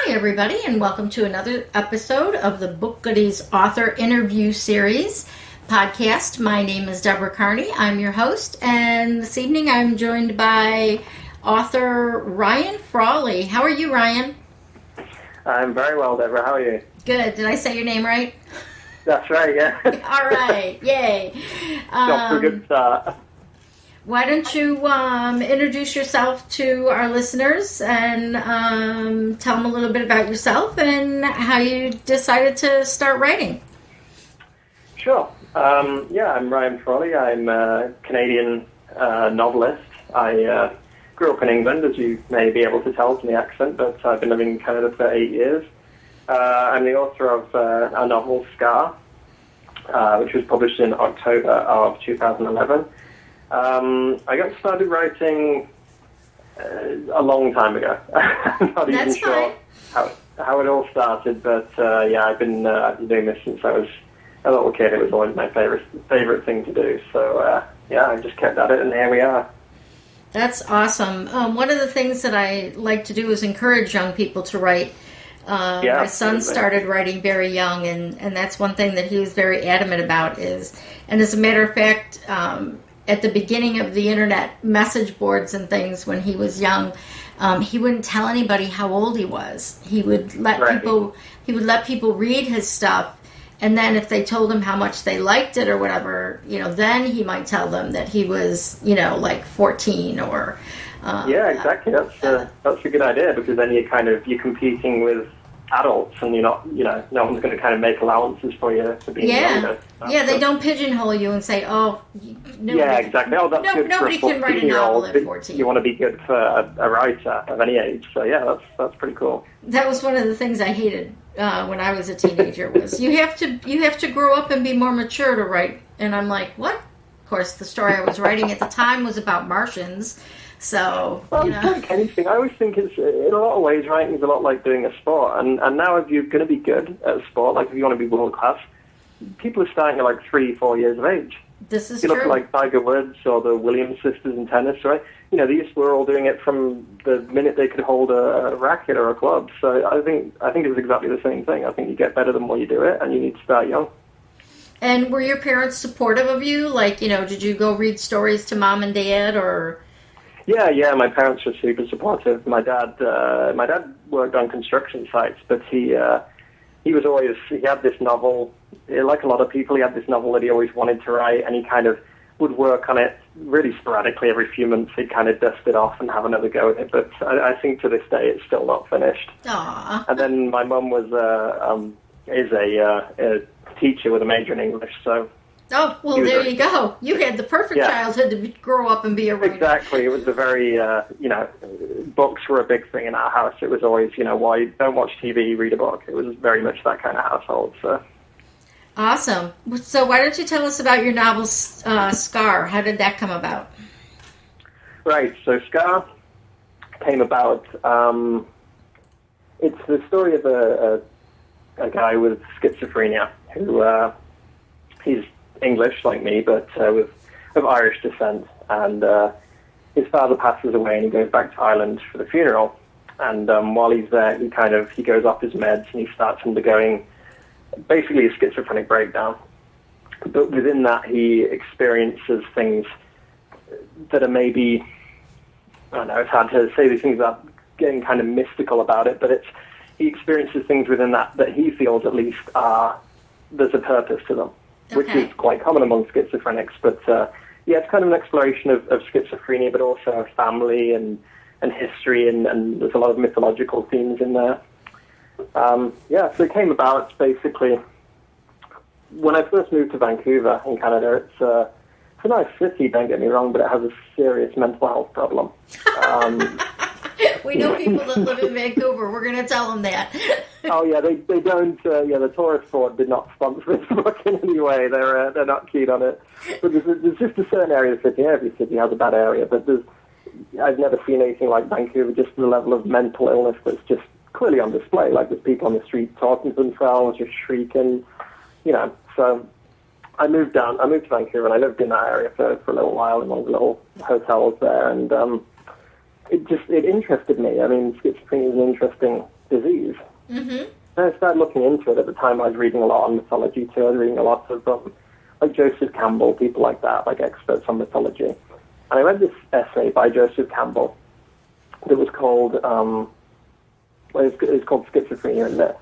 Hi, everybody, and welcome to another episode of the BookGoodies author interview series podcast. My name is Deborah Carney. I'm your host, and this evening I'm joined by author Ryan Frawley. How are you, Ryan? I'm very well, Deborah. How are you? Good. Did I say your name right? That's right, yeah. All right. Yay. Off to a good start. Why don't you introduce yourself to our listeners and tell them a little bit about yourself and how you decided to start writing? Sure. I'm Ryan Frawley. I'm a Canadian novelist. I grew up in England, as you may be able to tell from the accent, but I've been living in Canada for 8 years. I'm the author of a novel, Scar, which was published in October of 2011. I got started writing a long time ago. I'm not even sure how it all started, but I've been doing this since I was a little kid. It was always my favorite thing to do. So I just kept at it, and here we are. That's awesome. One of the things that I like to do is encourage young people to write. My son started writing very young, and that's one thing that he was very adamant about. And as a matter of fact, at the beginning of the internet message boards and things when he was young, he wouldn't tell anybody how old he was. He would let people read his stuff, and then if they told him how much they liked it or whatever, then he might tell them that he was, like 14 or. Exactly. That's a good idea, because then you're competing with adults, and you're not, no one's going to kind of make allowances for you for being younger. They don't pigeonhole you and say, nobody, exactly. Oh, that's good nobody for a can write a novel at 14. You want to be good for a writer of any age. So that's pretty cool. That was one of the things I hated when I was a teenager. Was you have to grow up and be more mature to write. And I'm like, what? Of course, the story I was writing at the time was about Martians. So, It's like anything. I always think it's, in a lot of ways, writing is a lot like doing a sport. And now if you're going to be good at a sport, like if you want to be world class, people are starting at like 3-4 years of age. This is true. You look at like Tiger Woods or the Williams sisters in tennis, right? These were all doing it from the minute they could hold a racket or a club. So I think it's exactly the same thing. I think you get better the more you do it, and you need to start young. And were your parents supportive of you? Like, did you go read stories to mom and dad, or... Yeah, my parents were super supportive. My dad worked on construction sites, but he had this novel, like a lot of people, he had this novel that he always wanted to write, and he kind of would work on it really sporadically. Every few months he'd kind of dust it off and have another go at it, but I think to this day it's still not finished. Aww. And then my mum is a teacher with a major in English, so... Oh, well, there you go. You had the perfect childhood to grow up and be a writer. Exactly. It was a very, books were a big thing in our house. It was always, why don't watch TV, read a book. It was very much that kind of household. So. Awesome. So why don't you tell us about your novel, Scar? How did that come about? Right. So Scar came about, it's the story of a guy with schizophrenia who, he's English like me, but of Irish descent, and his father passes away, and he goes back to Ireland for the funeral. And while he's there, he goes off his meds, and he starts undergoing basically a schizophrenic breakdown. But within that, he experiences things that are maybe, I don't know, it's hard to say these things without getting kind of mystical about it, but he experiences things within that he feels at least there's a purpose to them. Which is quite common among schizophrenics, but it's kind of an exploration of schizophrenia, but also family and history, and there's a lot of mythological themes in there. So it came about basically when I first moved to Vancouver in Canada. It's a nice city, don't get me wrong, but it has a serious mental health problem. We know people that live in Vancouver. We're going to tell them that. Oh yeah, they don't. The tourist board did not sponsor this book in any way. They're not keen on it. But there's just a certain area of the city. Every city has a bad area, but I've never seen anything like Vancouver. Just the level of mental illness that's just clearly on display. Like there's people on the street talking to themselves, just shrieking. So I moved to Vancouver, and I lived in that area for a little while in one of the little hotels there, and it interested me. I mean, schizophrenia is an interesting disease. Mm-hmm. And I started looking into it. At the time, I was reading a lot on mythology, too. I was reading a lot of, like Joseph Campbell, people like that, like experts on mythology. And I read this essay by Joseph Campbell that was called, it was called Schizophrenia and Myth.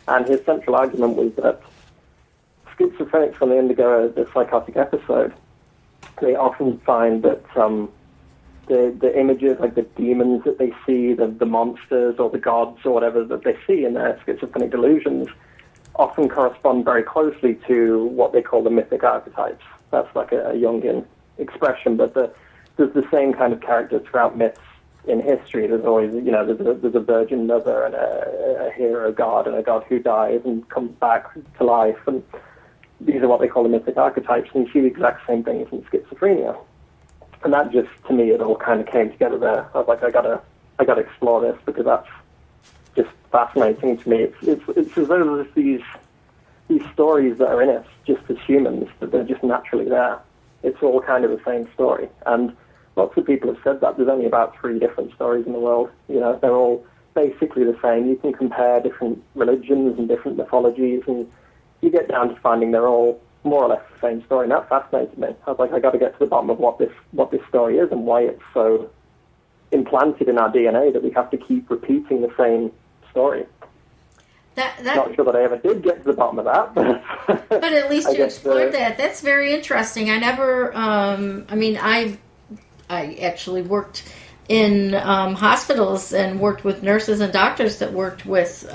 And his central argument was that schizophrenics, when they undergo a psychotic episode, they often find that the images, like the demons that they see, the monsters or the gods or whatever that they see in their schizophrenic delusions, often correspond very closely to what they call the mythic archetypes. That's like a Jungian expression, but there's the same kind of characters throughout myths in history. There's always, there's a virgin mother and a hero god and a god who dies and comes back to life, and these are what they call the mythic archetypes, and you see the exact same things in schizophrenia. And that just, to me, it all kind of came together there. I was like, I gotta explore this, because that's just fascinating to me. It's as though there's these stories that are in us, just as humans, that they're just naturally there. It's all kind of the same story. And lots of people have said that. There's only about 3 different stories in the world. They're all basically the same. You can compare different religions and different mythologies, and you get down to finding they're all more or less the same story, and that fascinated me. I was like, I got to get to the bottom of what this story is and why it's so implanted in our DNA that we have to keep repeating the same story. Not sure that I ever did get to the bottom of that, but at least you explored that. That's very interesting. I never. I actually worked in hospitals and worked with nurses and doctors that worked with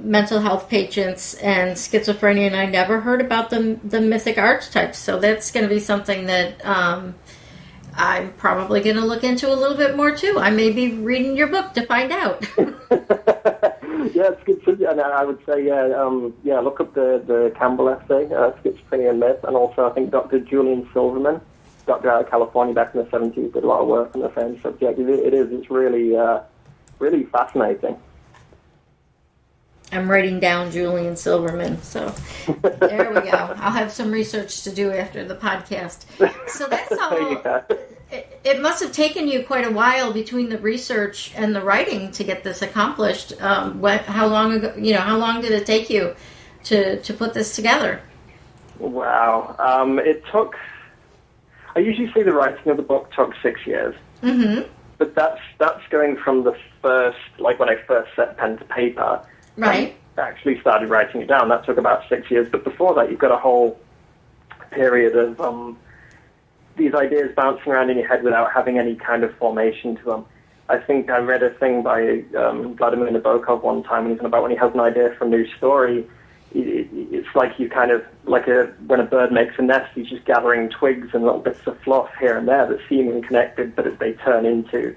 mental health patients and schizophrenia, and I never heard about the mythic archetypes. So that's going to be something that I'm probably going to look into a little bit more too. I may be reading your book to find out. Yeah, it's good. And I would say, look up the Campbell essay, Schizophrenia and Myth, and also I think Dr. Julian Silverman, doctor out of California back in the 70s, did a lot of work on the same subject. It's really, really fascinating. I'm writing down Julian Silverman, so there we go. I'll have some research to do after the podcast. So that's all. It must have taken you quite a while between the research and the writing to get this accomplished. How long ago? How long did it take you to put this together? Wow, it took. I usually say the writing of the book took 6 years. Mm-hmm. But that's going from the first, like when I first set pen to paper. Right. Actually started writing it down. That took about 6 years. But before that, you've got a whole period of these ideas bouncing around in your head without having any kind of formation to them. I think I read a thing by Vladimir Nabokov one time, and he's about when he has an idea for a new story, it's like you kind of, when a bird makes a nest, he's just gathering twigs and little bits of fluff here and there that seem unconnected, but as they turn into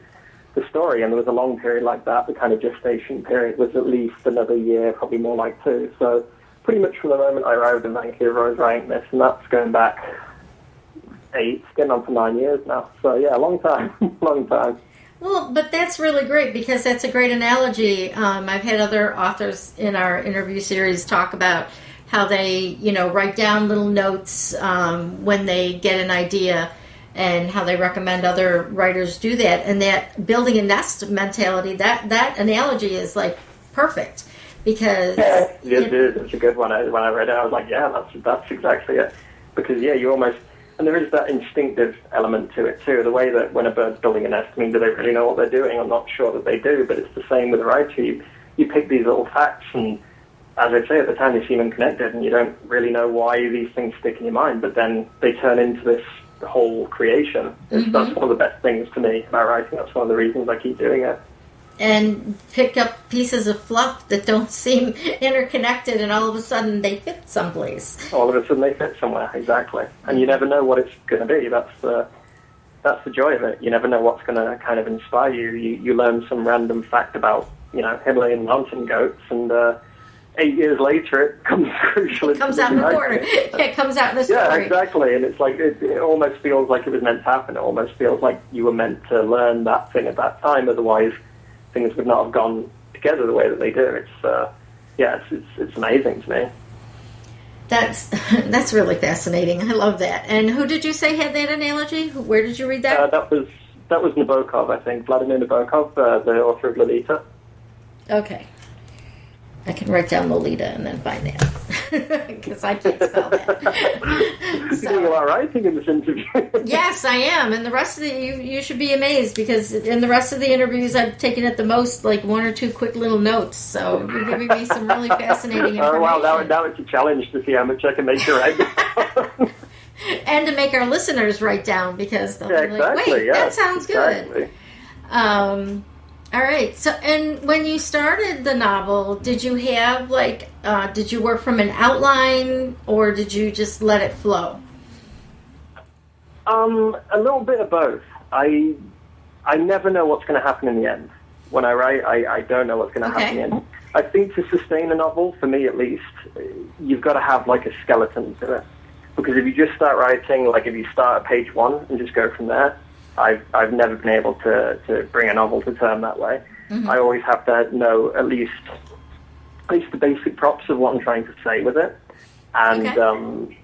the story. And there was a long period like that. The kind of gestation period was at least another year, probably more like 2. So pretty much from the moment I arrived in Vancouver, I was writing this, and that's going back 8, getting on for 9 years now. So yeah, a long time, long time. Well, but that's really great, because that's a great analogy. I've had other authors in our interview series talk about how they, write down little notes when they get an idea, and how they recommend other writers do that. And that building a nest mentality, that analogy is like perfect, because it is. It's a good one. When I read it, I was like, yeah, that's exactly it. Because you almost. And there is that instinctive element to it, too. The way that when a bird's building a nest, do they really know what they're doing? I'm not sure that they do, but it's the same with a writer. You pick these little facts, and as I say, at the time they seem unconnected, and you don't really know why these things stick in your mind, but then they turn into this whole creation. Mm-hmm. That's one of the best things to me about writing. That's one of the reasons I keep doing it. And pick up pieces of fluff that don't seem interconnected, and all of a sudden they fit someplace. All of a sudden they fit somewhere, exactly. And you never know what it's going to be. That's the joy of it. You never know what's going to kind of inspire you. You learn some random fact about, Himalayan mountain goats, and 8 years later it comes crucial. It comes out in the corner. It comes out in the story. Yeah, exactly. And it's like, it almost feels like it was meant to happen. It almost feels like you were meant to learn that thing at that time. Otherwise, things would not have gone together the way that they do. It's amazing to me. That's really fascinating. I love that. And who did you say had that analogy? Where did you read that? That was Nabokov, I think. Vladimir Nabokov, the author of Lolita. Okay. I can write down Lolita and then find that. Because I can't spell that. You're doing a lot of writing in this interview. Yes, I am. And the rest of you should be amazed, because in the rest of the interviews I've taken at the most like 1 or 2 quick little notes. So you're giving me some really fascinating information. Oh, wow, now it's a challenge to see how much I can make you write down. And to make our listeners write down, because they'll be like, wait, that sounds good. All right. So, and when you started the novel, did you have did you work from an outline, or did you just let it flow? A little bit of both. I never know what's going to happen in the end. When I write, I don't know what's going to happen in the end. I think to sustain a novel, for me at least, you've got to have like a skeleton to it. Because if you just start writing, like if you start at page 1 and just go from there, I've never been able to bring a novel to term that way. Mm-hmm. I always have to know at least the basic props of what I'm trying to say with it, and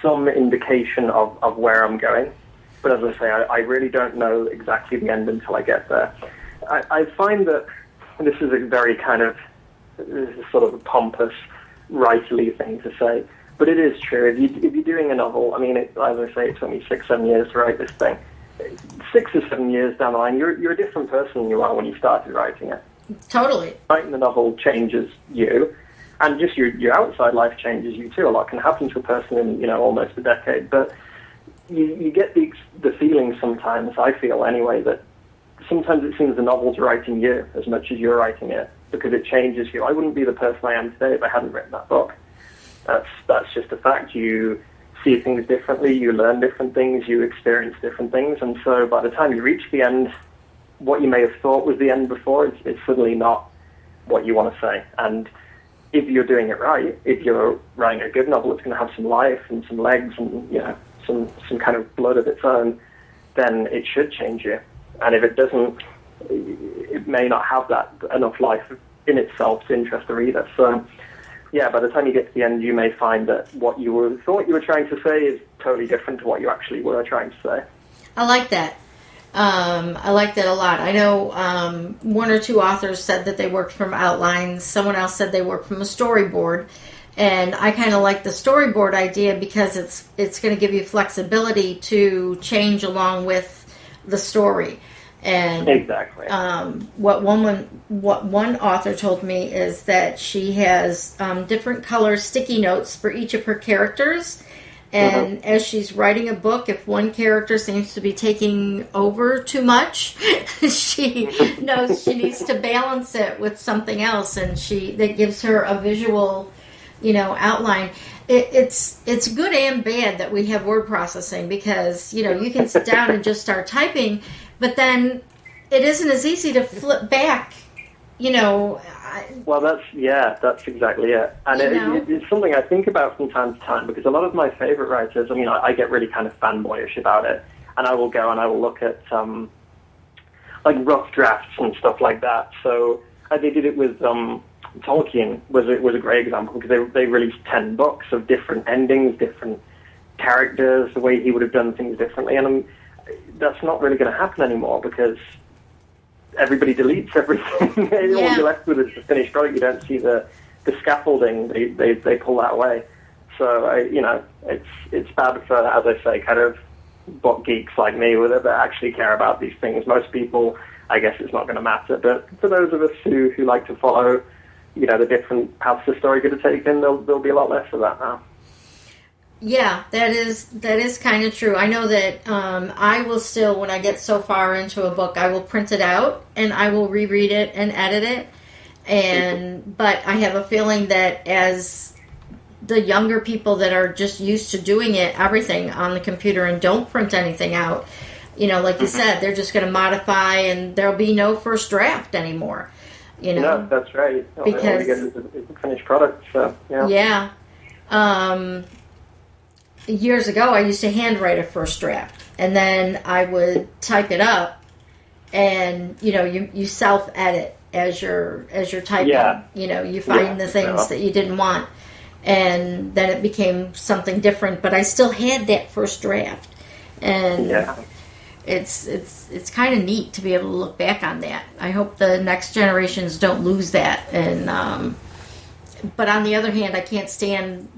some indication of where I'm going. But as I say, I really don't know exactly the end until I get there. I find that this is a very this is sort of a pompous, writerly thing to say, but it is true. If you're doing a novel, I mean, as I say, it took me 6-7 years to write this thing. 6 or 7 years down the line, you're a different person than you are when you started writing it. Totally. Writing the novel changes you, and just your outside life changes you too. A lot can happen to a person in almost a decade, but you get the feeling sometimes, I feel anyway, that sometimes it seems the novel's writing you as much as you're writing it, because it changes you. I wouldn't be the person I am today if I hadn't written that book. That's just a fact. You see things differently, you learn different things, you experience different things, and so by the time you reach the end, what you may have thought was the end before, it's suddenly not what you want to say. And if you're doing it right, if you're writing a good novel, it's going to have some life and some legs and some kind of blood of its own, then it should change you. And if it doesn't, it may not have that enough life in itself to interest the reader. So yeah, by the time you get to the end, you may find that what you thought you were trying to say is totally different to what you actually were trying to say. I like that. I like that a lot. I know 1 or 2 authors said that they worked from outlines. Someone else said they worked from a storyboard. And I kind of like the storyboard idea because it's going to give you flexibility to change along with the story. And exactly. What one author told me is that she has different color sticky notes for each of her characters, and as she's writing a book, if one character seems to be taking over too much, she knows she needs to balance it with something else, and that gives her a visual, outline. It's good and bad that we have word processing, because you can sit down and just start typing. But then it isn't as easy to flip back, Well, that's exactly it. And it's something I think about from time to time, because a lot of my favorite writers, I get really kind of fanboyish about it. And I will go and I will look at, like rough drafts and stuff like that. So they did it with Tolkien was a great example, because they released 10 books of different endings, different characters, the way he would have done things differently. And that's not really going to happen anymore, because everybody deletes everything. All you're left with is the finished product. You don't see the scaffolding. They pull that away. So it's bad for, as I say, kind of book geeks like me that actually care about these things. Most people, I guess, it's not going to matter. But for those of us who like to follow, the different paths the story going to take, then there'll be a lot less of that now. Yeah, that is kind of true. I know that I will still, when I get so far into a book, I will print it out and I will reread it and edit it. But I have a feeling that as the younger people that are just used to doing everything on the computer and don't print anything out, like you said, they're just going to modify, and there'll be no first draft anymore. No, that's right. Because all you get is a finished product. So yeah. Years ago, I used to handwrite a first draft, and then I would type it up, and you self-edit as you're typing. Yeah. You find the things that you didn't want, and then it became something different. But I still had that first draft, and it's kind of neat to be able to look back on that. I hope the next generations don't lose that. And but on the other hand, I can't stand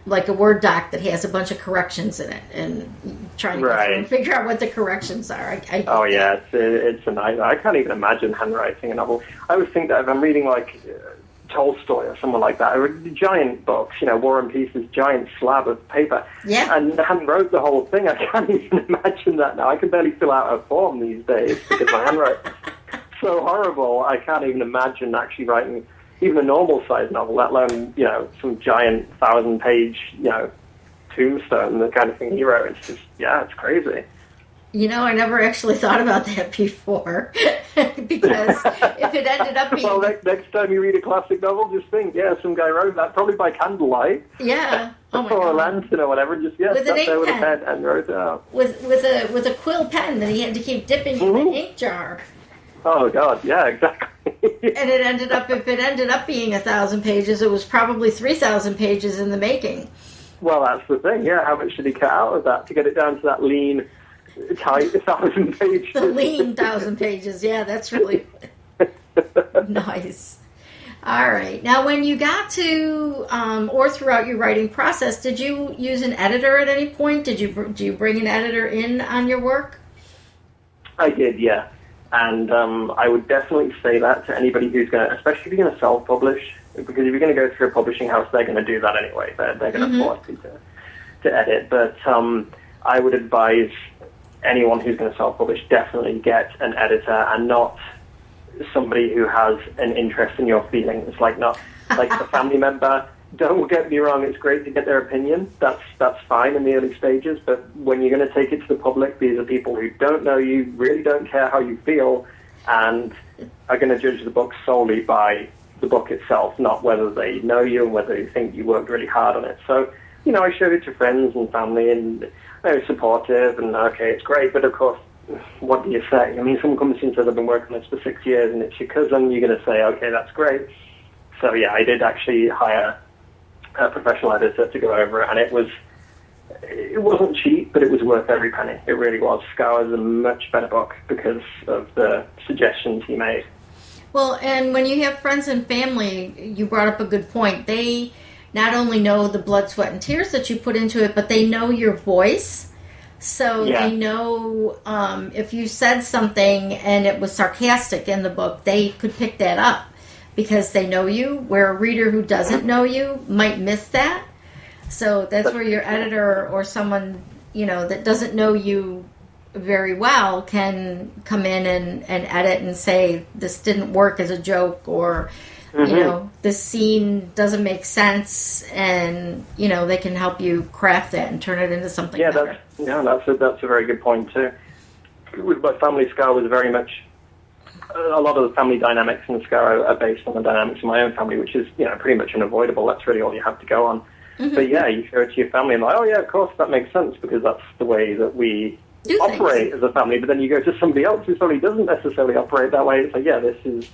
like a Word doc that has a bunch of corrections in it and trying to figure out what the corrections are. It's a nightmare. I can't even imagine handwriting a novel. I always think that if I'm reading like Tolstoy or someone like that, or giant books, War and Peace, this giant slab of paper, and hand wrote the whole thing. I can't even imagine that now. I can barely fill out a form these days because my handwriting's so horrible. I can't even imagine actually writing even a normal sized novel, let alone, some giant 1,000-page, tombstone, the kind of thing he wrote. It's just, it's crazy. I never actually thought about that before, because if it ended up being... Well, next time you read a classic novel, just think, some guy wrote that, probably by candlelight. Yeah. Oh my or God. a lantern or whatever, just, with sat an there with pen. a pen and wrote it out. With a quill pen that he had to keep dipping in the ink jar. Oh, God, yeah, exactly. And if it ended up being 1,000 pages, it was probably 3,000 pages in the making. Well, that's the thing, how much did he cut out of that to get it down to that lean, tight 1,000 pages? The lean 1,000 pages, that's really nice. All right. Now, when you got to, or throughout your writing process, did you use an editor at any point? Do you bring an editor in on your work? I did, yeah. And I would definitely say that to anybody who's going to, especially if you're going to self-publish, because if you're going to go through a publishing house, they're going to do that anyway. They're going to force you to edit. But I would advise anyone who's going to self-publish, definitely get an editor and not somebody who has an interest in your feelings, not like a family member. Don't get me wrong, it's great to get their opinion. That's fine in the early stages, but when you're going to take it to the public, these are people who don't know you, really don't care how you feel, and are going to judge the book solely by the book itself, not whether they know you and whether they think you worked really hard on it. So, I showed it to friends and family, and they were supportive, and okay, it's great, but of course, what do you say? I mean, someone comes in and says, I've been working on this for 6 years, and it's your cousin, you're going to say, okay, that's great. So, I did actually hire a professional editor to go over it, and it wasn't cheap, but it was worth every penny. It really was. Scour is a much better book because of the suggestions he made. Well, and when you have friends and family, you brought up a good point. They not only know the blood, sweat, and tears that you put into it, but they know your voice. So they know if you said something and it was sarcastic in the book, they could pick that up because they know you, where a reader who doesn't know you might miss that. So that's where your editor or someone, that doesn't know you very well can come in and edit and say, this didn't work as a joke, or, this scene doesn't make sense, and, they can help you craft that and turn it into something better. That's a very good point, too. With my family, Scour was very much, a lot of the family dynamics in Scour are based on the dynamics of my own family, which is, pretty much unavoidable. That's really all you have to go on. Mm-hmm. But you show it to your family and of course, that makes sense, because that's the way that we operate as a family. But then you go to somebody else who probably doesn't necessarily operate that way. It's like, this is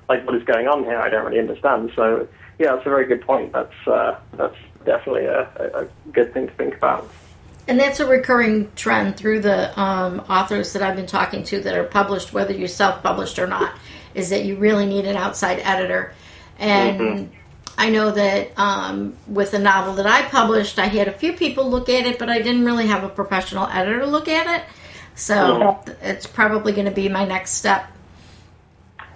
like, what is going on here? I don't really understand. So, that's a very good point. That's definitely a good thing to think about. And that's a recurring trend through the authors that I've been talking to that are published, whether you're self-published or not, is that you really need an outside editor. And I know that with the novel that I published, I had a few people look at it, but I didn't really have a professional editor look at it. So it's probably going to be my next step.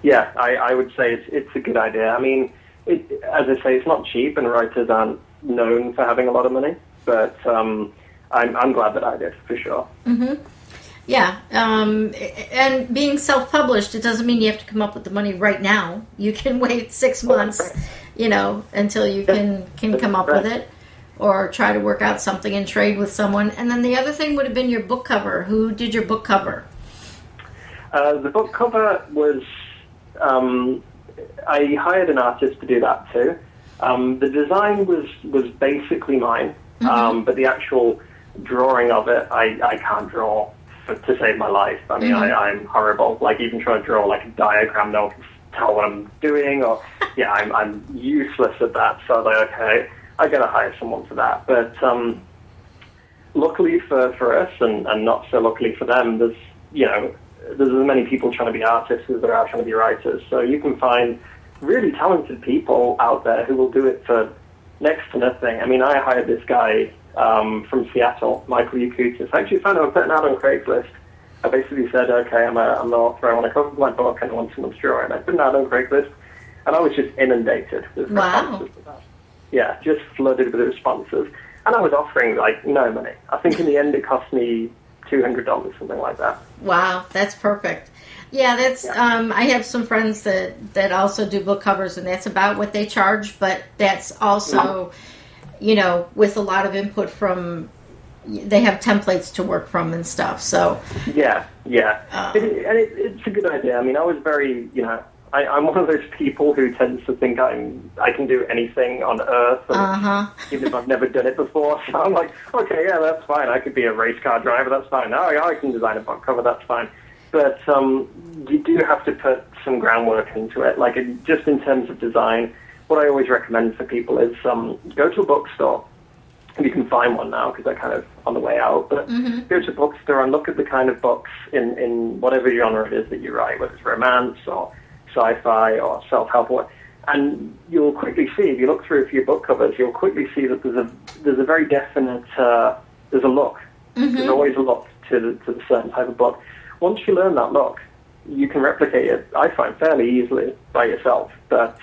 Yeah, I would say it's a good idea. I mean, as I say, it's not cheap, and writers aren't known for having a lot of money, but I'm glad that I did, for sure. Mm-hmm. Yeah, and being self-published, it doesn't mean you have to come up with the money right now. You can wait 6 months, until you can come up with it, or try to work out something and trade with someone. And then the other thing would have been your book cover. Who did your book cover? The book cover was, I hired an artist to do that too. The design was basically mine, but the actual drawing of it, I can't draw to save my life. I mean, I'm horrible. Like, even trying to draw like a diagram, no one can tell what I'm doing, or I'm useless at that. So I was like, okay, I gotta hire someone for that. But luckily for us and not so luckily for them, there's as many people trying to be artists as there are trying to be writers. So you can find really talented people out there who will do it for next to nothing. I mean, I hired this guy from Seattle, Michael Yakutis. I actually found him putting out on Craigslist. I basically said, okay, I'm an author, I want to cover my book, and I want someone to draw it. And I put it out on Craigslist, and I was just inundated with responses. Yeah, just flooded with responses. And I was offering, no money. I think in the end it cost me $200, something like that. Wow, that's perfect. Yeah, I have some friends that also do book covers, and that's about what they charge, but that's also, with a lot of input from, they have templates to work from and stuff, so. Yeah. It's a good idea. I mean, I was very, I'm one of those people who tends to think I can do anything on earth, even if I've never done it before. So I'm like, okay, yeah, that's fine. I could be a race car driver, that's fine. Oh, yeah, I can design a book cover, that's fine. But you do have to put some groundwork into it. Just in terms of design, what I always recommend for people is go to a bookstore. If you can find one now, because they're kind of on the way out. But go to a bookstore and look at the kind of books in whatever genre it is that you write, whether it's romance or sci-fi or self-help, and you'll quickly see, if you look through a few book covers, you'll quickly see that there's a very definite there's a look. There's always a look to the certain type of book. Once you learn that look, you can replicate it, I find, fairly easily by yourself. But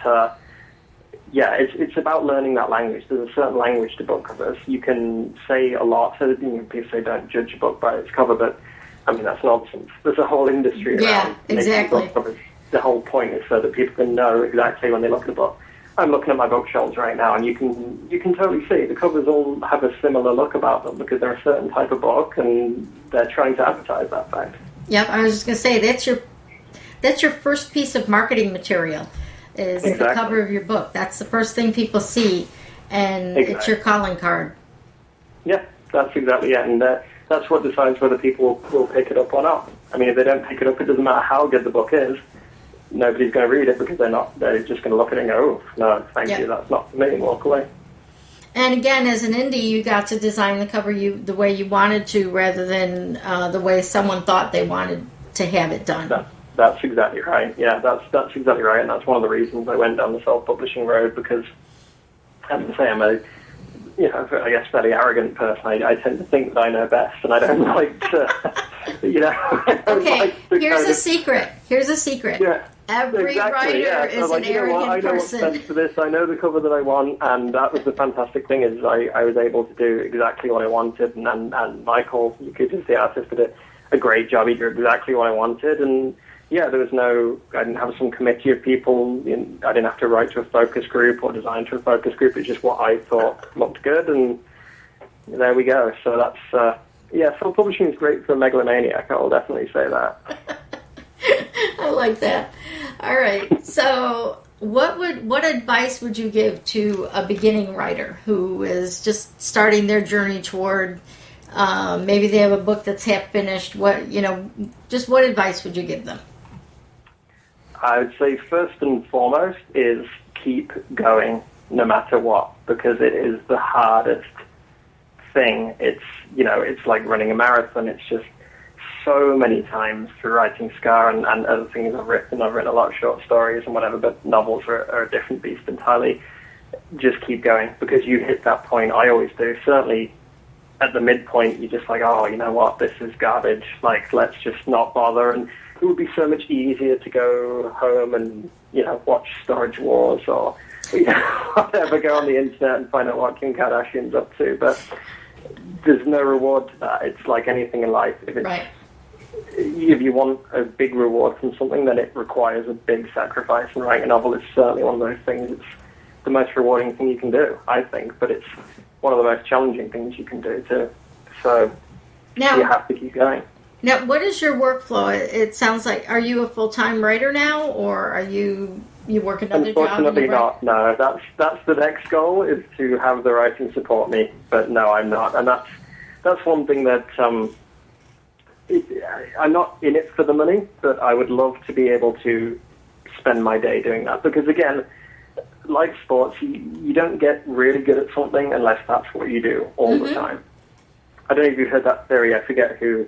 it's about learning that language. There's a certain language to book covers. You can say a lot. So people say don't judge a book by its cover, but I mean that's nonsense. There's a whole industry around making book covers. The whole point is so that people can know exactly when they look at a book. I'm looking at my bookshelves right now, and you can totally see the covers all have a similar look about them because they're a certain type of book, and they're trying to advertise that fact. Yep, I was just going to say that's your first piece of marketing material is the cover of your book. That's the first thing people see, and it's your calling card. Yeah, that's exactly it, and that's what decides whether people will pick it up or not. I mean, if they don't pick it up, it doesn't matter how good the book is. Nobody's going to read it because they're just going to look at it and go, oh, no, thank you, that's not for me, and walk away. And again, as an indie, you got to design the cover the way you wanted to rather than the way someone thought they wanted to have it done. That's exactly right. Yeah, that's exactly right, and that's one of the reasons I went down the self-publishing road because, as I say, I'm a I guess fairly arrogant person. I tend to think that I know best, and I don't like to, Okay, here's a secret. Yeah. Every writer is an arrogant person. I know what's best for this. I know the cover that I want, and that was the fantastic thing is I was able to do exactly what I wanted, and Michael, you could just the artist, did a great job. He did exactly what I wanted, and I didn't have some committee of people. I didn't have to write to a focus group or design to a focus group. It's just what I thought looked good, and there we go. So that's, self-publishing is great for a megalomaniac. I will definitely say that. I like that. All right. So what advice would you give to a beginning writer who is just starting their journey toward, maybe they have a book that's half finished? What advice would you give them? I would say first and foremost is keep going no matter what, because it is the hardest thing. It's like running a marathon. It's just so many times through writing Scar and other things I've written a lot of short stories and whatever, but novels are a different beast entirely. Just keep going, because you hit that point. I always do. Certainly at the midpoint, you're just like, oh, you know what, this is garbage. Let's just not bother. And it would be so much easier to go home and, watch Storage Wars or, whatever, go on the internet and find out what Kim Kardashian's up to. But there's no reward to that. It's like anything in life. If you want a big reward from something, then it requires a big sacrifice. And writing a novel is certainly one of those things. It's the most rewarding thing you can do, I think. But it's one of the most challenging things you can do, too. So you have to keep going. Now, what is your workflow? It sounds like, are you a full-time writer now, or are you work another job? Unfortunately not, no. That's the next goal, is to have the writing support me. But no, I'm not. And that's one thing that I'm not in it for the money, but I would love to be able to spend my day doing that. Because, again, like sports, you don't get really good at something unless that's what you do all the time. I don't know if you've heard that theory. I forget who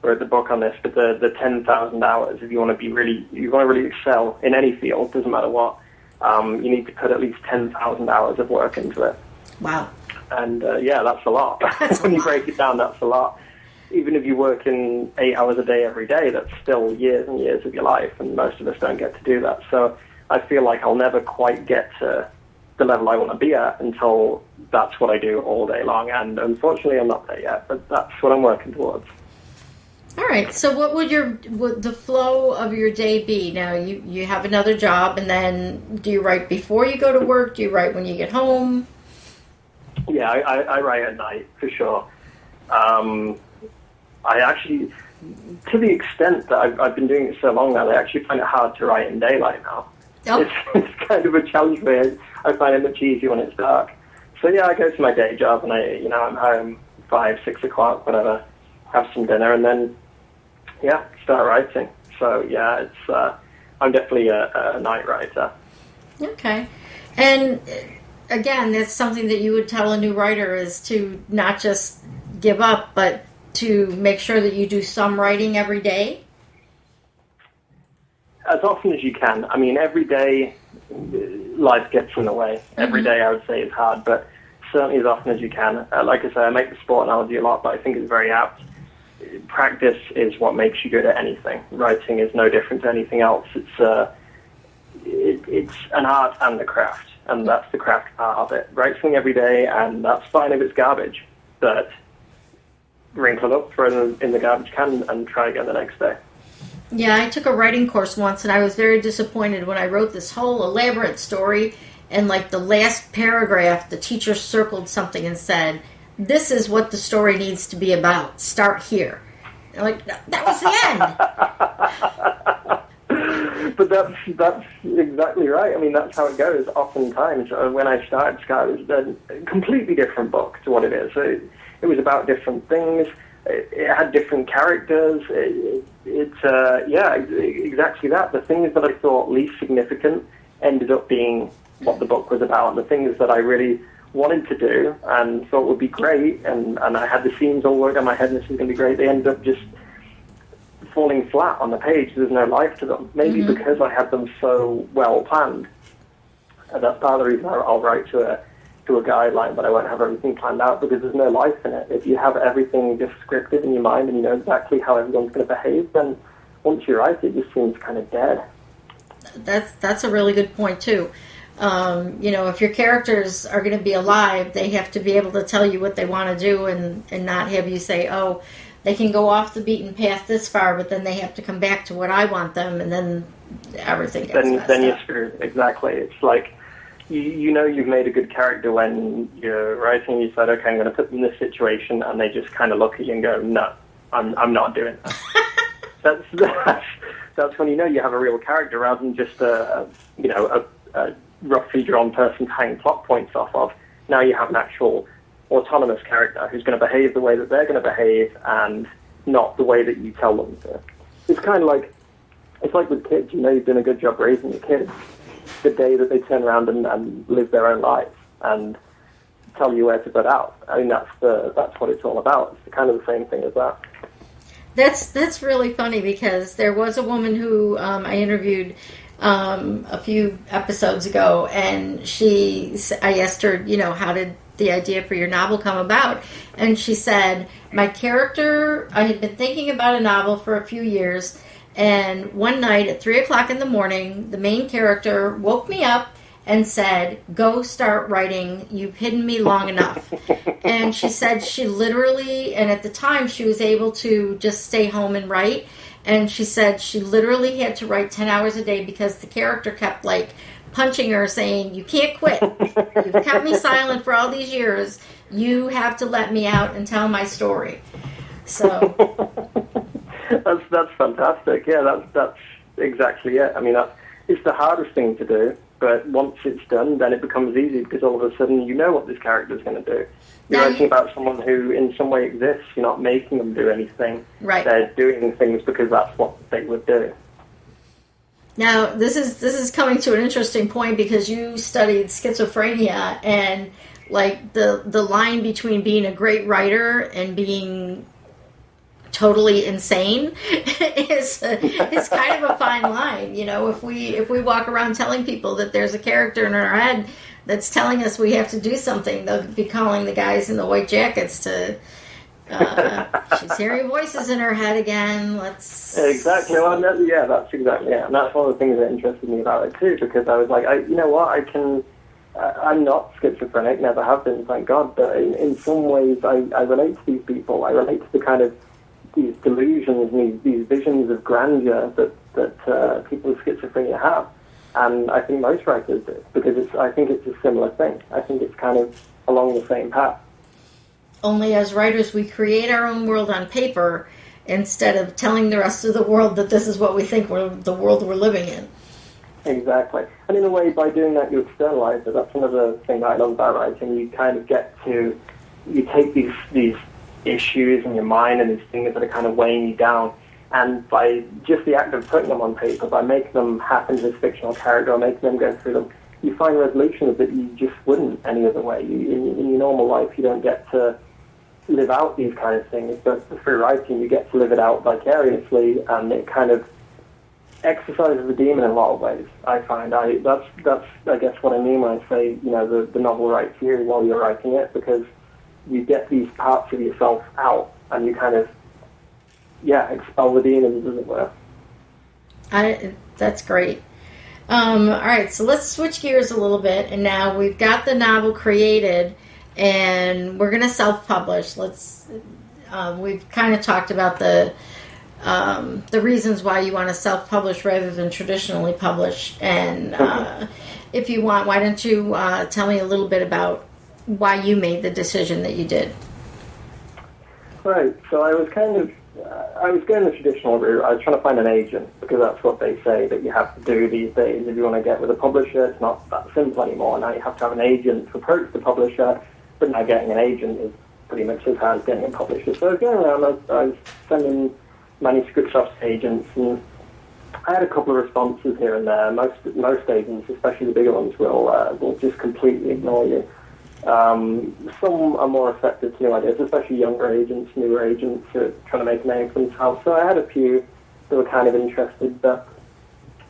wrote the book on this, but the 10,000 hours. If you want to really excel in any field, doesn't matter what, you need to put at least 10,000 hours of work into it. Wow. And that's a lot. When you break it down, that's a lot. Even if you work in 8 hours a day every day, that's still years and years of your life, and most of us don't get to do that. So I feel like I'll never quite get to the level I want to be at until that's what I do all day long. And unfortunately, I'm not there yet, but that's what I'm working towards. All right. So what would the flow of your day be? Now, you have another job, and then do you write before you go to work? Do you write when you get home? Yeah, I write at night, for sure. I actually, to the extent that I've been doing it so long now, I actually find it hard to write in daylight now. Oh. It's kind of a challenge for me. I find it much easier when it's dark. So yeah, I go to my day job, and I'm home 5, 6 o'clock, whatever, have some dinner, and then start writing. So yeah, it's I'm definitely a night writer. Okay, and again, that's something that you would tell a new writer, is to not just give up, but to make sure that you do some writing every day? As often as you can. I mean, every day life gets in the way. Mm-hmm. Every day I would say is hard, but certainly as often as you can. Like I say, I make the sport analogy a lot, but I think it's very apt. Practice is what makes you good at anything. Writing is no different to anything else. It's an art and a craft, and that's the craft part of it. Write something every day, and that's fine if it's garbage, but wrinkle it up, throw it in the garbage can, and try again the next day. Yeah, I took a writing course once, and I was very disappointed when I wrote this whole elaborate story, and like the last paragraph, the teacher circled something and said, "This is what the story needs to be about. Start here." And I'm like, that was the end. But that's exactly right. I mean, that's how it goes. Oftentimes, when I started Sky, it was a completely different book to what it is. It was about different things. It had different characters. Exactly that. The things that I thought least significant ended up being what the book was about. The things that I really wanted to do and thought would be great, and I had the scenes all worked on my head, and this is going to be great, they ended up just falling flat on the page. There's no life to them. Maybe because I had them so well planned. And that's part of the reason I'll write to a guideline, but I won't have everything planned out, because there's no life in it. If you have everything just scripted in your mind and you know exactly how everyone's going to behave, then once you write it just seems kind of dead. That's a really good point too. If your characters are going to be alive, they have to be able to tell you what they want to do, and not have you say, oh, they can go off the beaten path this far, but then they have to come back to what I want them, and then everything gets messed up. Then you're screwed. Exactly. It's like, you know you've made a good character when you're writing. You said, okay, I'm going to put them in this situation, and they just kind of look at you and go, no, I'm not doing that. That's when you know you have a real character, rather than just a roughly drawn person tying plot points off of. Now you have an actual autonomous character who's going to behave the way that they're going to behave, and not the way that you tell them to. It's kind of like, it's like with kids. You know you've done a good job raising your kids the day that they turn around and live their own lives and tell you where to put out. I mean, that's what it's all about. It's kind of the same thing as that. That's really funny, because there was a woman who I interviewed a few episodes ago, and I asked her, how did the idea for your novel come about? And she said, my character, I had been thinking about a novel for a few years, and one night at 3 o'clock in the morning, the main character woke me up and said, go start writing, you've hidden me long enough. And she said she literally, and at the time she was able to just stay home and write, and she said she literally had to write 10 hours a day because the character kept punching her, saying, you can't quit. You've kept me silent for all these years. You have to let me out and tell my story. So that's fantastic. Yeah, that's exactly it. I mean, it's the hardest thing to do, but once it's done, then it becomes easy, because all of a sudden you know what this character is going to do. You're writing about someone who in some way exists. You're not making them do anything. Right. They're doing things because that's what they would do. Now, this is coming to an interesting point, because you studied schizophrenia, and like the line between being a great writer and being totally insane is kind of a fine line. You know, if we walk around telling people that there's a character in our head that's telling us we have to do something, they'll be calling the guys in the white jackets to she's hearing voices in her head again. Let's exactly. Well, that's exactly it. And that's one of the things that interested me about it too, because I was like, you know what, I'm not schizophrenic, never have been, thank God, but in some ways I relate to these people. I relate to the kind of these delusions and these visions of grandeur that people with schizophrenia have. And I think most writers do, because I think it's a similar thing. I think it's kind of along the same path. Only as writers, we create our own world on paper instead of telling the rest of the world that this is what we think the world we're living in. Exactly. And in a way, by doing that, you externalize it. That's another thing that I love about writing. You kind of you take these issues in your mind and these things that are kind of weighing you down, and by just the act of putting them on paper, by making them happen to this fictional character or making them go through them, you find resolutions that you just wouldn't any other way. In your normal life, you don't get to live out these kind of things, but through writing, you get to live it out vicariously, and it kind of exercises the demon in a lot of ways. I find that's I guess what I mean when I say, you know, the novel writes you while you're writing it, because you get these parts of yourself out and you kind of expel the demons, as it were. That's great. All right, so let's switch gears a little bit, and now we've got the novel created and we're going to self-publish. We've kind of talked about the reasons why you want to self-publish rather than traditionally publish. And if you want, why don't you tell me a little bit about why you made the decision that you did? Right. So I was going the traditional route. I was trying to find an agent, because that's what they say that you have to do these days. If you want to get with a publisher, it's not that simple anymore. Now you have to have an agent to approach the publisher, but now getting an agent is pretty much as hard as getting a publisher. So I was going around, I was sending manuscripts off to agents, and I had a couple of responses here and there. Most agents, especially the bigger ones, will just completely ignore you. Some are more receptive to new ideas, especially younger agents, newer agents who are trying to make a name for themselves. So I had a few that were kind of interested, but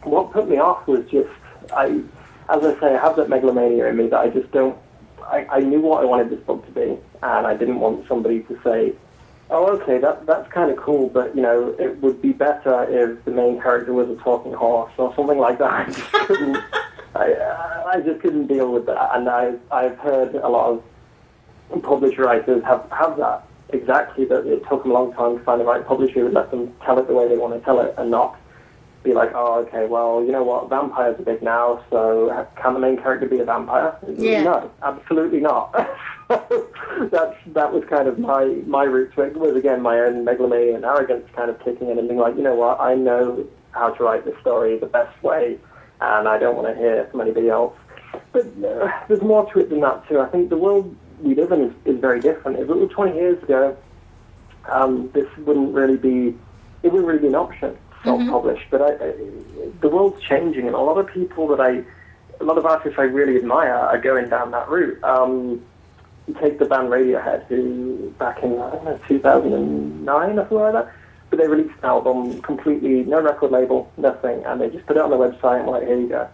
what put me off was just, as I say, I have that megalomania in me that I just don't, I knew what I wanted this book to be, and I didn't want somebody to say, oh, okay, that's kind of cool, but, you know, it would be better if the main character was a talking horse or something like that. I just couldn't deal with that, and I've heard a lot of publisher writers have that exactly, that it took them a long time to find the right publisher who would let them tell it the way they want to tell it, and not be like, oh, okay, well, you know what, vampires are big now, so can the main character be a vampire? Yeah. No, absolutely not. That was kind of my route to it. It was, again, my own megalomania and arrogance kind of kicking in and being like, you know what, I know how to write this story the best way, and I don't want to hear from anybody else. But there's more to it than that, too. I think the world we live in is very different. If it was 20 years ago, this wouldn't really be an option, self-published. But the world's changing, and a lot of artists I really admire are going down that route. You take the band Radiohead, who back in, 2009 or something like that, but they released an album completely, no record label, nothing, and they just put it on their website and were like, here you go,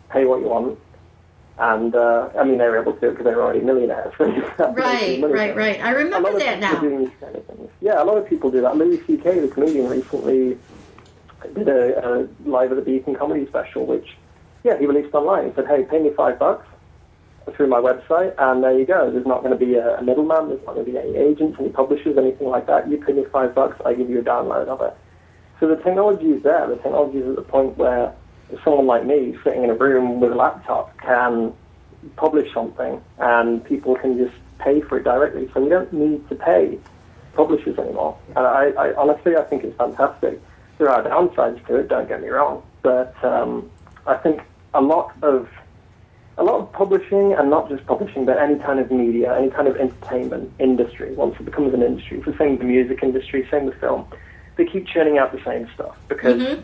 pay what you want. And, they were able to do it because they were already millionaires. Right. I remember that now. Doing these kind of things. Yeah, a lot of people do that. Louis C.K., the comedian, recently did a Live at the Beacon comedy special, which, he released online. He said, hey, pay me $5 through my website, and there you go. There's not going to be a middleman. There's not going to be any agents, any publishers, anything like that. You pay me $5, I give you a download of it. So the technology is there. The technology is at the point where someone like me, sitting in a room with a laptop, can publish something, and people can just pay for it directly. So we don't need to pay publishers anymore. And I honestly, I think it's fantastic. There are downsides to it, don't get me wrong, but I think a lot of publishing, and not just publishing, but any kind of media, any kind of entertainment industry, once it becomes an industry, it's the same with the music industry, same with film, they keep churning out the same stuff, because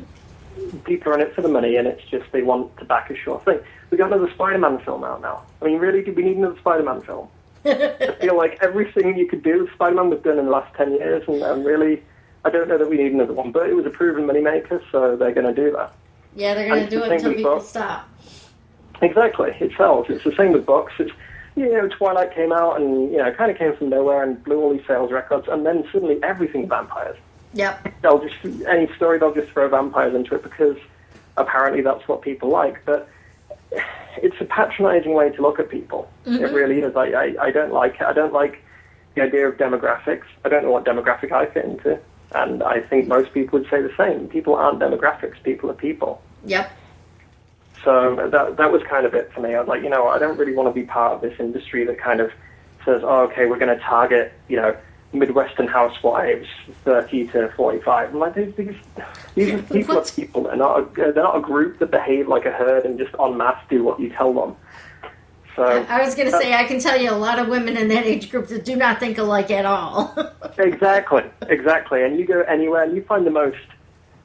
people are in it for the money, and it's just they want to back a sure thing. We got another Spider-Man film out now. I mean, really, do we need another Spider-Man film? I feel like everything you could do with Spider-Man was done in the last 10 years, and really, I don't know that we need another one, but it was a proven moneymaker, so they're going to do that. Yeah, they're going to do it until people stop. Exactly. It sells. It's the same with books. It's, Twilight came out and, kind of came from nowhere and blew all these sales records, and then suddenly everything's vampires. Yep. Any story, they'll just throw vampires into it because apparently that's what people like. But it's a patronizing way to look at people. Mm-hmm. It really is. I don't like it. I don't like the idea of demographics. I don't know what demographic I fit into. And I think most people would say the same. People aren't demographics. People are people. Yep. So that was kind of it for me. I was like, I don't really want to be part of this industry that kind of says, oh, okay, we're going to target, Midwestern housewives, 30 to 45. I'm like, these are people are people. They're not a group that behave like a herd and just en masse do what you tell them. So I was going to say, I can tell you a lot of women in that age group that do not think alike at all. Exactly. And you go anywhere and you find the most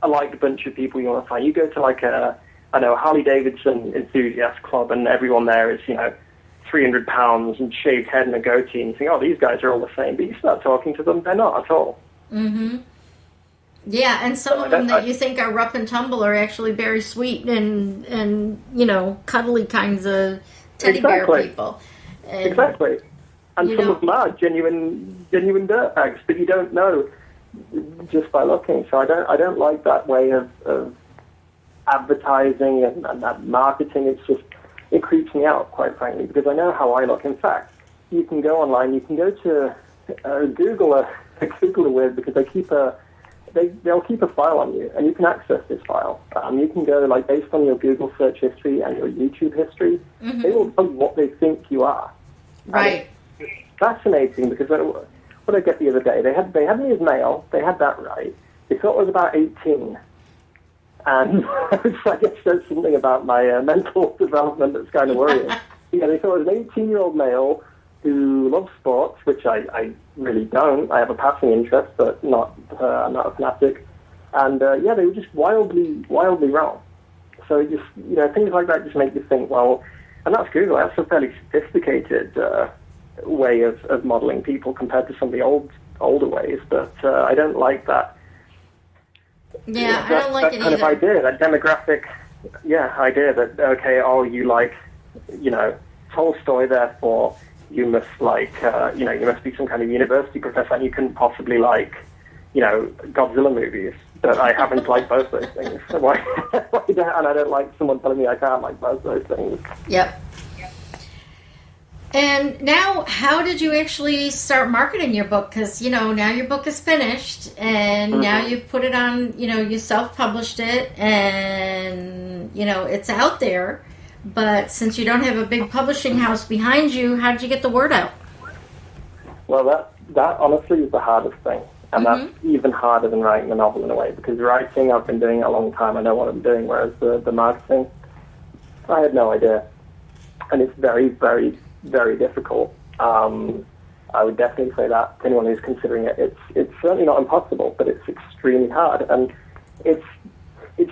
alike bunch of people you want to find. You go to like a Harley Davidson enthusiast club, and everyone there is, 300 pounds and shaved head and a goatee, and you think, oh, these guys are all the same. But you start talking to them, they're not at all. Mm-hmm. Yeah, and some of them that you think are rough and tumble are actually very sweet and cuddly kinds of teddy bear people. And, exactly. And some of them are genuine dirtbags, but you don't know just by looking. So I don't like that way of advertising and that marketing. It creeps me out, quite frankly, because I know how I look. In fact, you can go online, you can go to Google a word, because they'll keep a file on you, and you can access this file. You can go, based on your Google search history and your YouTube history, mm-hmm. They will tell you what they think you are. Right. And it's fascinating, because what did I get the other day? They had me as male. They had that right. They thought I was about 18. And I guess there's something about my mental development that's kind of worrying. They thought I was an 18-year-old male who loves sports, which I really don't. I have a passing interest, but I'm not a fanatic. And, they were just wildly wrong. So just, things like that just make you think, well, and that's Google. That's a fairly sophisticated way of modeling people compared to some of the older ways. But I don't like that. Yeah, I don't like it kind either. Of idea, that demographic, idea that, okay, you like, Tolstoy, therefore you must like, you must be some kind of university professor, and you couldn't possibly like, Godzilla movies. But I happen to like both those things. So why and I don't like someone telling me I can't like both those things. Yep. And now, how did you actually start marketing your book? Because, now your book is finished, and mm-hmm. now you put it on, you self-published it, and, it's out there. But since you don't have a big publishing house behind you, how did you get the word out? Well, that honestly is the hardest thing. And mm-hmm. that's even harder than writing a novel in a way, because writing, I've been doing it a long time. I know what I'm doing, whereas the marketing, I had no idea. And it's very, very, very difficult. I would definitely say that to anyone who's considering it. It's certainly not impossible, but it's extremely hard, and it's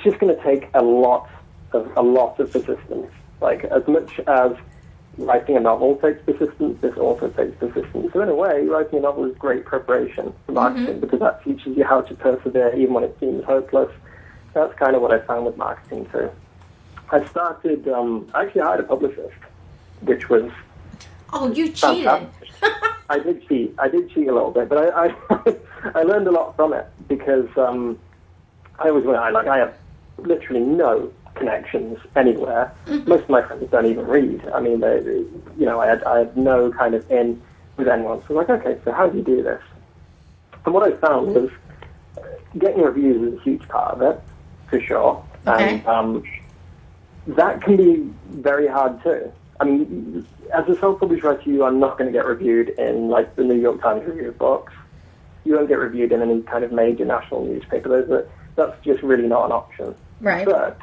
just going to take a lot of persistence. Like, as much as writing a novel takes persistence, this also takes persistence. So in a way, writing a novel is great preparation for marketing, mm-hmm. because that teaches you how to persevere even when it seems hopeless. That's kind of what I found with marketing too. I started. I hired a publicist, which was. Oh, you cheated. I did cheat a little bit, but I learned a lot from it, because I have literally no connections anywhere. Mm-hmm. Most of my friends don't even read. I mean, I had no kind of in with anyone. So I was like, okay, so how do you do this? And what I found was getting reviews is a huge part of it, for sure. Okay. And that can be very hard too. I mean, as a self-published writer, you are not going to get reviewed in, the New York Times review of books. You won't get reviewed in any kind of major national newspaper. That's just really not an option. Right. But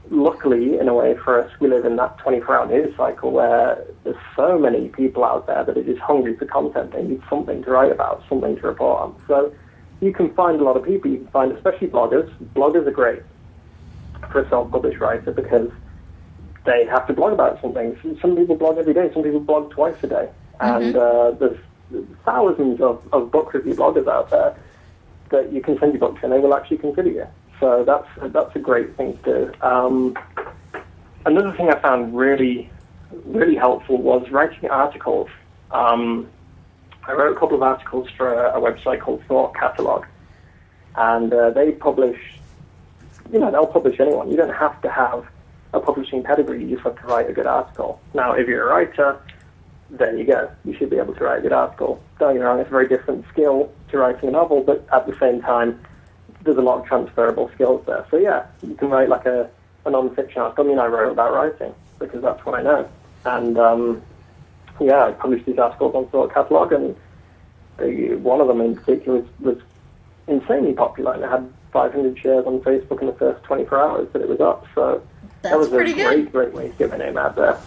luckily, in a way, for us, we live in that 24-hour news cycle where there's so many people out there that are just hungry for content. They need something to write about, something to report on. So you can find a lot of people. You can find, especially bloggers. Bloggers are great for a self-published writer because they have to blog about something. Some people blog every day. Some people blog twice a day. And there's thousands of book review bloggers out there that you can send your book to, and they will actually consider you. So that's a great thing to do. Another thing I found really, really helpful was writing articles. I wrote a couple of articles for a website called Thought Catalog, and they publish, they'll publish anyone. You don't have to have a publishing pedigree, you just have to write a good article. Now, if you're a writer, there you go. You should be able to write a good article. Don't get me wrong, it's a very different skill to writing a novel, but at the same time, there's a lot of transferable skills there. So yeah, you can write like a non-fiction article. I mean, I wrote about writing because that's what I know. And I published these articles on Thought Catalog, and one of them in particular was insanely popular, and it had 500 shares on Facebook in the first 24 hours that it was up. So that was a great way to get my name out there.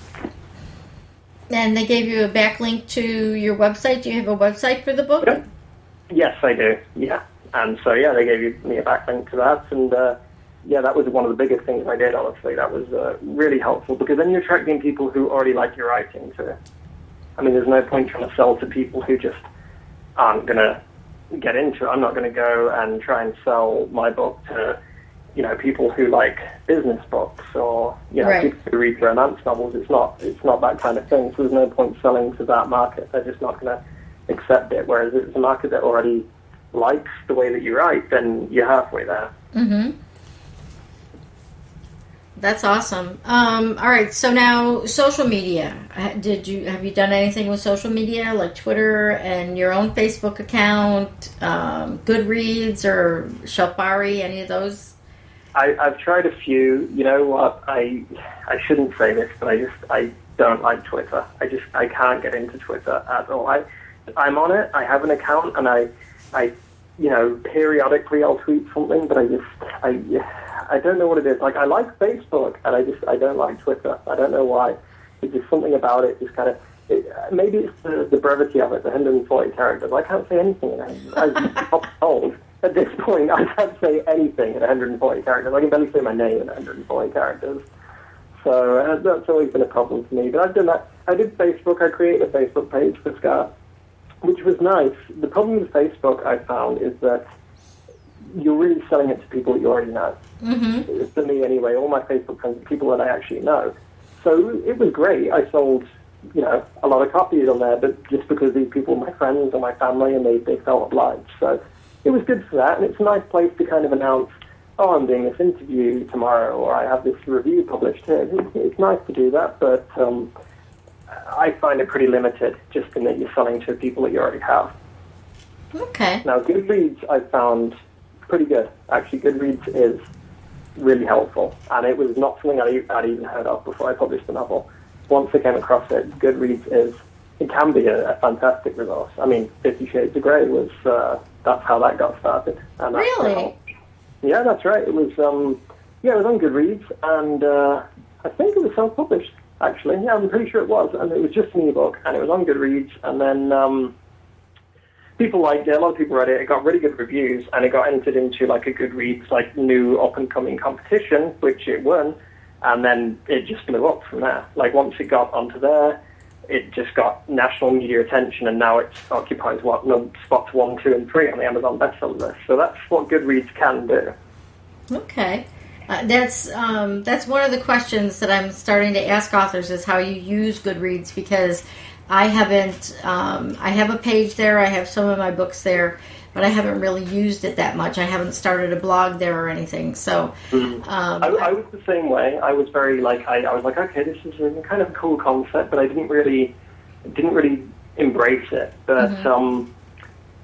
And they gave you a backlink to your website. Do you have a website for the book? Yep. Yes, I do. Yeah. And so, they gave me a backlink to that. And, that was one of the biggest things I did, honestly. That was really helpful because then you're attracting people who already like your writing too. I mean, there's no point trying to sell to people who just aren't going to get into it. I'm not going to go and try and sell my book to, people who like business books or, people who read romance novels. It's not that kind of thing. So there's no point selling to that market. They're just not going to accept it. Whereas if it's a market that already likes the way that you write, then you're halfway there. Mm-hmm. That's awesome. All right, so now social media. Have you done anything with social media, like Twitter and your own Facebook account, Goodreads or Shelfari, any of those? I've tried a few. You know what? I shouldn't say this, but I don't like Twitter. I can't get into Twitter at all. I'm on it. I have an account, and I periodically I'll tweet something, but I don't know what it is. Like, I like Facebook, and I don't like Twitter. I don't know why. It's just something about it. Just kind of, maybe it's the brevity of it, the 140 characters. I can't say anything. I'm told at this point I can't say anything in 140 characters. I can barely say my name in 140 characters. So that's always been a problem for me. But I've done that. I did Facebook. I created a Facebook page for Scar, which was nice. The problem with Facebook, I found, is that you're really selling it to people that you already know. Mm-hmm. For me, anyway, all my Facebook friends are people that I actually know. So it was great. I sold, a lot of copies on there, but just because these people were my friends or my family, and they felt obliged. So it was good for that, and it's a nice place to kind of announce, oh, I'm doing this interview tomorrow, or I have this review published here. It's nice to do that, but I find it pretty limited, just in that you're selling to people that you already have. Okay. Now, Goodreads I found pretty good. Actually, Goodreads is really helpful, and it was not something I'd even heard of before I published the novel. Once I came across it, Goodreads can be a fantastic resource. I mean, 50 Shades of Grey was, that's how that got started. And really? Yeah, that's right. It was, it was on Goodreads, and I think it was self-published, actually. Yeah, I'm pretty sure it was, and it was just an ebook, and it was on Goodreads, and then people liked it. A lot of people read it. It got really good reviews, and it got entered into like a Goodreads like new up-and-coming competition, which it won, and then it just blew up from there. Like, once it got onto there, it just got national media attention, and now it occupies spots 1, 2, and 3 on the Amazon bestseller list. So that's what Goodreads can do. Okay. That's one of the questions that I'm starting to ask authors, is how you use Goodreads, because I haven't. I have a page there. I have some of my books there, but I haven't really used it that much. I haven't started a blog there or anything. So I was the same way. I was very I was like, okay, this is a kind of a cool concept, but I didn't really embrace it. But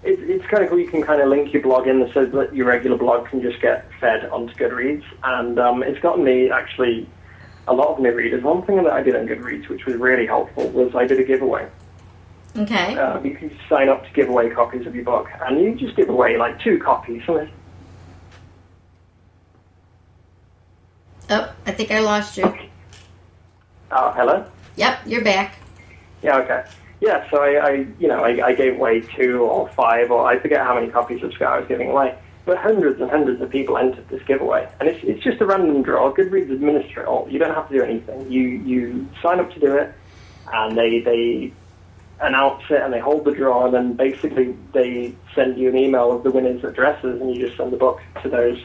it's kind of cool. You can kind of link your blog in so that your regular blog can just get fed onto Goodreads, and it's gotten me actually a lot of new readers. One thing that I did on Goodreads, which was really helpful, was I did a giveaway. Okay. You can sign up to give away copies of your book, and you just give away like 2 copies. Oh, I think I lost you. Oh, hello? Yep, you're back. Yeah, okay. yeah, so I gave away 2 or 5, or I forget how many copies of Scar I was giving away. But hundreds and hundreds of people entered this giveaway. And it's just a random draw. Goodreads administer it all. You don't have to do anything. You sign up to do it, and they announce it, and they hold the draw, and then basically they send you an email of the winners' addresses, and you just send the book to those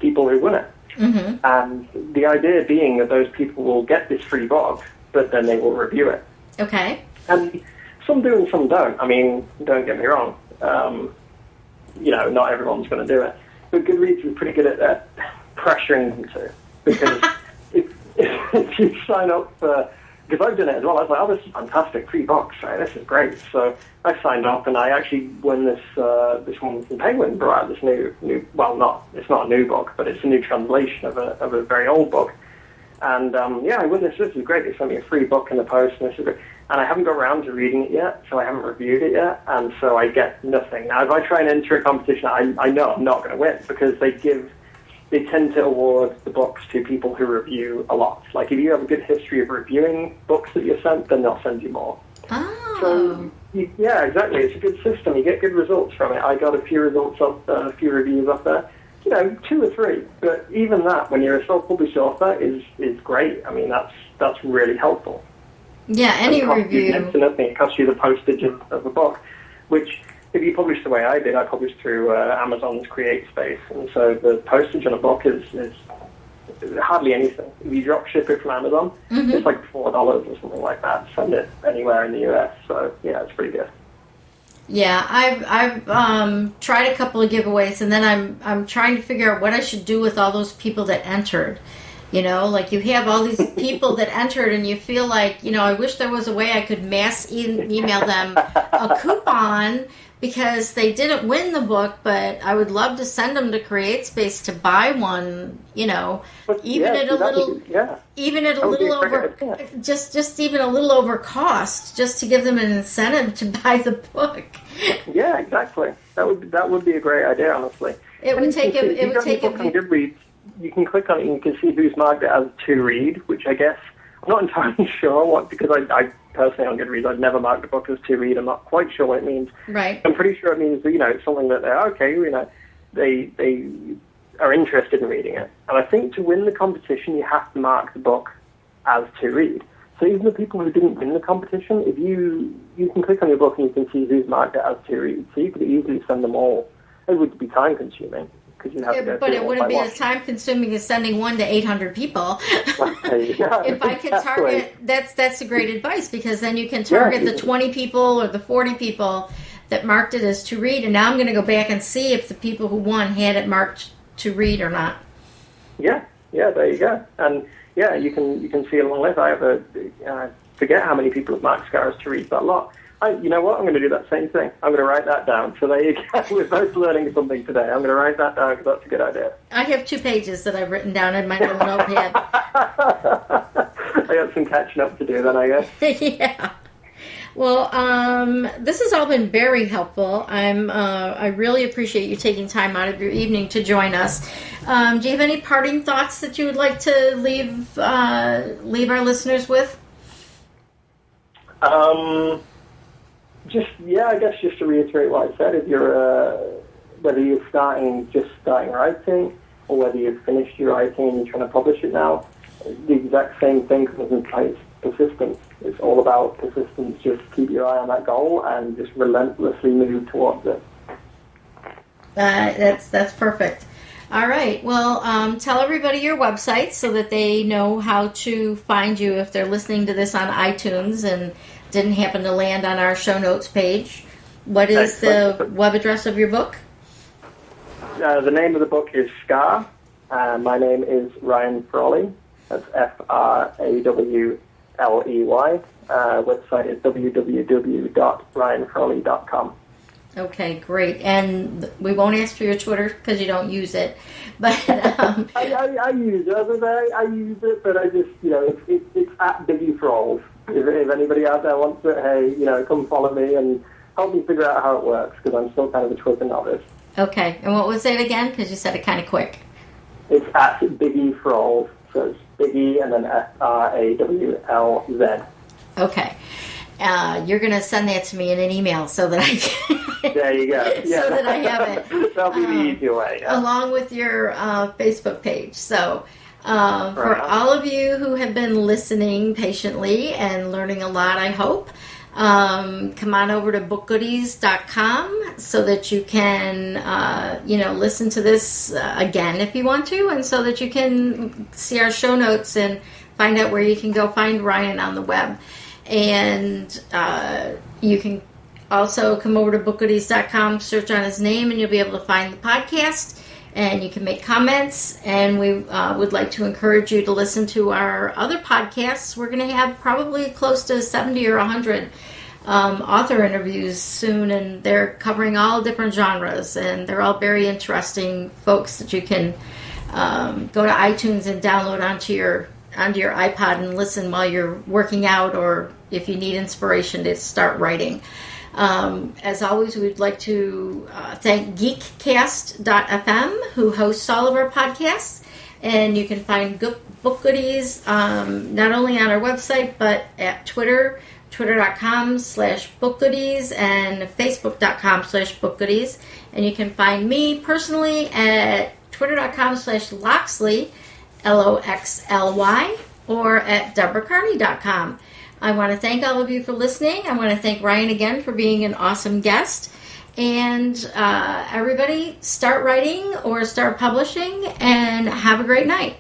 people who won it. Mm-hmm. And the idea being that those people will get this free book, but then they will review it. Okay. And some do and some don't. I mean, don't get me wrong. Not everyone's going to do it. But Goodreads is pretty good at pressuring them to. Because if you sign up for... Because I've done it as well. I was like, oh, this is fantastic, free box, right? This is great. So I signed up, and I actually won this one from Penguin, brought out this new it's not a new book, but it's a new translation of a very old book. And I won this. This is great. They sent me a free book in the post, and this is great. And I haven't got around to reading it yet, so I haven't reviewed it yet, and so I get nothing. Now, if I try and enter a competition, I know I'm not going to win, because they tend to award the books to people who review a lot. Like, if you have a good history of reviewing books that you're sent, then they'll send you more. Oh. So, yeah, exactly. It's a good system. You get good results from it. I got a few results a few reviews up there. 2 or 3. But even that, when you're a self-published author, is great. I mean, that's really helpful. Yeah, any review. Next to nothing. It costs you the postage of a book, which, if you publish the way I did, I published through Amazon's Create Space, and so the postage on a book is hardly anything. If you drop ship it from Amazon, mm-hmm. It's like $4 or something like that. Send it anywhere in the US. So yeah, it's pretty good. Yeah, I've tried a couple of giveaways, and then I'm trying to figure out what I should do with all those people that entered. Like you have all these people that entered, and you feel like, I wish there was a way I could mass email them a coupon because they didn't win the book, but I would love to send them to CreateSpace to buy one, even at a little over, just even a little over cost, just to give them an incentive to buy the book. Yeah, exactly. That would be a great idea, honestly. It would take Goodreads. You can click on it and you can see who's marked it as to read, which I guess I'm not entirely sure what, because I personally on Goodreads I've never marked a book as to read. I'm not quite sure what it means. Right. I'm pretty sure it means that it's something that they are interested in reading it. And I think to win the competition you have to mark the book as to read. So even the people who didn't win the competition, if you can click on your book and you can see who's marked it as to read. So you could easily send them all. It would be time consuming. But it wouldn't be as time-consuming as sending one to 800 people. If I can target, that's a great advice, because then you can target the 20 people or the 40 people that marked it as to read, and now I'm going to go back and see if the people who won had it marked to read or not. Yeah, there you go. And yeah, you can see a long list. I have I forget how many people have marked Scar as to read, but a lot. You know what? I'm going to do that same thing. I'm going to write that down. So there you go. We're both learning something today. I'm going to write that down because that's a good idea. I have 2 pages that I've written down in my little notepad. I got some catching up to do then, I guess. Yeah. Well, this has all been very helpful. I really appreciate you taking time out of your evening to join us. Do you have any parting thoughts that you would like to leave our listeners with? I guess just to reiterate what I said, if you're whether you're starting writing, or whether you've finished your writing and you're trying to publish it now, the exact same thing comes in place. Persistence. It's all about persistence. Just keep your eye on that goal and just relentlessly move towards it. That's perfect. All right. Well, tell everybody your website so that they know how to find you if they're listening to this on iTunes and didn't happen to land on our show notes page. What is the web address of your book? The name of the book is Scar. My name is Ryan Frawley. That's Frawley. Website is www.ryanfrawley.com. Okay, great. And we won't ask for your Twitter because you don't use it. But I use it. I use it, but I just, it's at Biggie Frawls. If anybody out there wants it, hey, come follow me and help me figure out how it works, because I'm still kind of a Twitter novice. Okay. And what was it again? Because you said it kind of quick. It's at Biggie Frawls. So it's Biggie and then Frawlz. Okay. you're going to send that to me in an email so that I can. There you go. Yeah. So that I have it. That'll be the easier way. Yeah. Along with your Facebook page. So for all of you who have been listening patiently and learning a lot, I hope, come on over to BookGoodies.com so that you can, listen to this again if you want to, and so that you can see our show notes and find out where you can go find Ryan on the web. And you can also come over to BookGoodies.com, search on his name, and you'll be able to find the podcast, and you can make comments. And we would like to encourage you to listen to our other podcasts. We're going to have probably close to 70 or 100 author interviews soon, and they're covering all different genres, and they're all very interesting folks that you can go to iTunes and download onto your iPod and listen while you're working out, or if you need inspiration to start writing. As always, we'd like to thank Geekcast.fm, who hosts all of our podcasts. And you can find Book Goodies not only on our website, but at Twitter, twitter.com/bookgoodies, and facebook.com/bookgoodies. And you can find me personally at twitter.com/Loxley, LOXLY, or at DeborahCarney.com. I want to thank all of you for listening. I want to thank Ryan again for being an awesome guest. And everybody, start writing or start publishing, and have a great night.